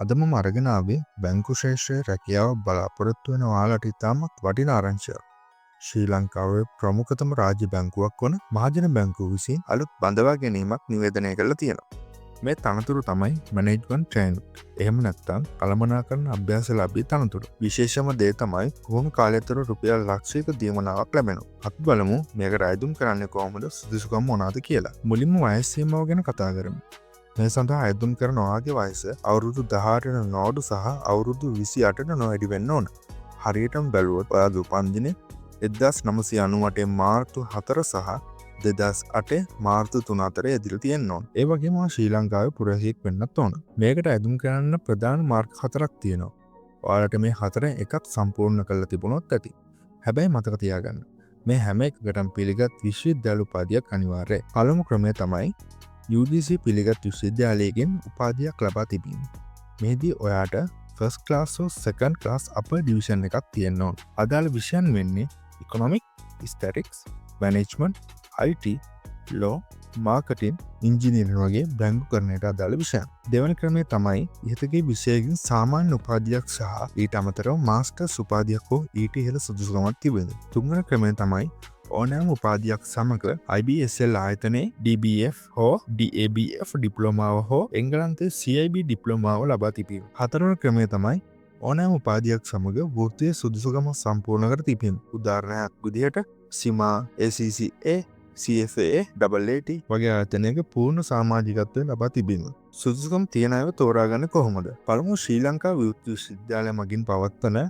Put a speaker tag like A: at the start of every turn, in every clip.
A: අදම අරගෙන ආවේ බැංකු ශේෂ්ත්‍රයේ රැකියාව බලාපොරොත්තු වෙන ඔයාලට ඉතාමත් වටිනා ආරංචියක්. ශ්‍රී ලංකාවේ ප්‍රමුඛතම රාජ්‍ය බැංකුවක් වන මහජන බැංකුව විසින් අලුත් බඳවා ගැනීමක් නිවේදනය කරලා තියෙනවා. මේ තනතුරු තමයි මැනේජ්මන්ට් ට්‍රේනර්. එහෙම නැත්නම් කළමනාකරන අභ්‍යාසලාභී තනතුරු. විශේෂම දේ තමයි කොහොම කාලය තුළ රුපියල් ලක්ෂයක දීමනාවක් ලැබෙනවා. අපි බලමු මේකට අයදුම් කරන්නේ කොහොමද, සුදුසුකම් මොනවාද කියලා. මුලින්ම වයස් සීමාව ගැන කතා කරමු. මේ සඳහා අයදුම් කරන ඔයාගේ වයස අවුරුදු 18ට නොඅඩු සහ අවුරුදු 28ට නොවැඩි වෙන්න ඕන. හරියටම බැලුවොත් ඔයාගේ උපන්දිනේ 1998 මාර්තු 4 සහ 2008 මාර්තු 3 අතර ඇදිලා තියෙන්න ඕන. ඒ වගේම ශ්‍රී ලංකාවේ පුරවැසියෙක් වෙන්නත් ඕන. මේකට අයදුම් කරන්න ප්‍රධාන මාර්ග 4ක් තියෙනවා. ඔයාලට මේ හතරෙන් එකක් සම්පූර්ණ කරලා තිබුණොත් ඇති. හැබැයි මතක තියාගන්න. මේ හැම එකකටම පිළිගත් විශ්වවිද්‍යාල උපාධියක් අනිවාර්යයි. පළමු ක්‍රමය තමයි UGC පිළිගත් විශ්වවිද්‍යාලයකින් උපාධියක් ලබා තිබීම. මෙහිදී ඔයාට ෆස්ට් ක්ලාස් හෝ සෙකන්ඩ් ක්ලාස් අපර් ඩිවිෂන් එකක් තියෙන්න ඕන. අදාළ විෂයන් වෙන්නේ economic, statistics, management, IT, law, marketing, engineering වගේ බැංකු කරණයට අදාළ විෂයන්. දෙවන ක්‍රමය තමයි ඉහතගේ විෂයකින් සාමාන්‍ය උපාධියක් සහ ඊට අමතරව මාස්ටර්ස් උපාධියක් හෝ ඊට ඉහළ සුදුසුකමක් තිබෙන. තුන්වන ක්‍රමය තමයි ඕනෑම උපාධියක් සමග IBSL ආයතනයේ DBF හෝ DABF ඩිප්ලෝමාව හෝ එංගලන්තයේ CIB ඩිප්ලෝමාව ලබා තිබීම. හතරවන ක්‍රමය තමයි ඕනෑම උපාධියක් සමග වෘත්තීය සුදුසුකම සම්පූර්ණ කර තිබීම. උදාහරණයක් විදිහට CIMA, ACCA, CFA, AAT වගේ ආයතනයක පූර්ණ සමාජිකත්වය ලබා තිබීම. සුදුසුකම් තියෙන අයව තෝරාගන්න කොහොමද? පළමුව ශ්‍රී ලංකා විවෘත විශ්වවිද්‍යාලය මගින් පවත්වන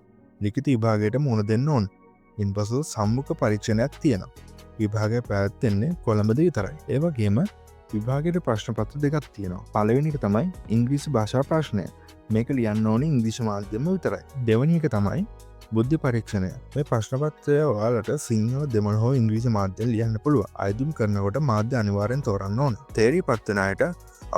A: ලිඛිත විභාගයට මුහුණ දෙන්න ඕන. ඉන්පසු සම්මුඛ පරීක්ෂණයක් තියෙනවා. විභාගය පැවැත්වෙන්නේ කොළඹද විතරයි. ඒ වගේම විභාගයේ ප්‍රශ්න පත්‍ර දෙකක් තියෙනවා. පළවෙනි එක තමයි ඉංග්‍රීසි භාෂා ප්‍රශ්නය. මේක ලියන්න ඕනේ ඉංග්‍රීසි මාධ්‍යම විතරයි. දෙවෙනි එක තමයි බුද්ධි පරීක්ෂණය. මේ ප්‍රශ්න පත්‍රය ඔයාලට සිංහල, දෙමළ හෝ ඉංග්‍රීසි මාධ්‍යෙන් ලියන්න පුළුවන්. අයදුම් කරනකොට මාධ්‍ය අනිවාර්යෙන් තෝරන්න ඕන. තේරී පත්වන අයට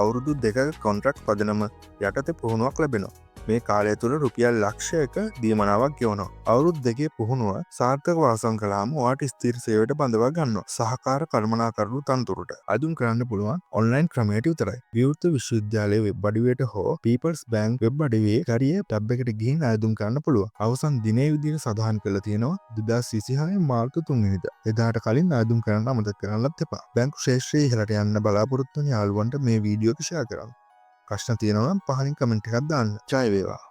A: අවුරුදු 2ක කොන්ට්‍රැක්ට් පදනම යටතේ පුහුණුවක් ලැබෙනවා. මේ කාලය තුළ රුපියල් ලක්ෂයක දීමනාවක් ගෙවනවා. අවුරුදු 2 පුහුණුව සාර්ථකව අවසන් කළාම ඔයාට ස්ථිර සේවයට බඳවා ගන්නවා. සහකාර කළමනාකරු තනතුරට අයදුම් කරන්න පුළුවන් ඔන්ලයින් ක්‍රමයට විතරයි. විවෘත විශ්වවිද්‍යාලයේ වෙබ් අඩවියට හෝ පීපල්ස් බැංක් වෙබ් අඩවියේ කරිය ටැබ් එකට ගිහින් අයදුම් කරන්න පුළුවන්. අවසන් දිනයේ විදිහට සඳහන් කරලා තියෙනවා 2026 මාර්තු 3 වෙනිදා. එදාට කලින් අයදුම් කරන්න අමතක කරන්නත් එපා. බැංකු ශාස්ත්‍රයේ ඉහළට යන්න බලාපොරොත්තු වෙන යාළුවන්ට මේ වීඩියෝ එක ෂෙයා කරන්න. ප්‍රශ්න තියෙනවා නම් පහලින් කමෙන්ට් එකක් දාන්න. ජය වේවා.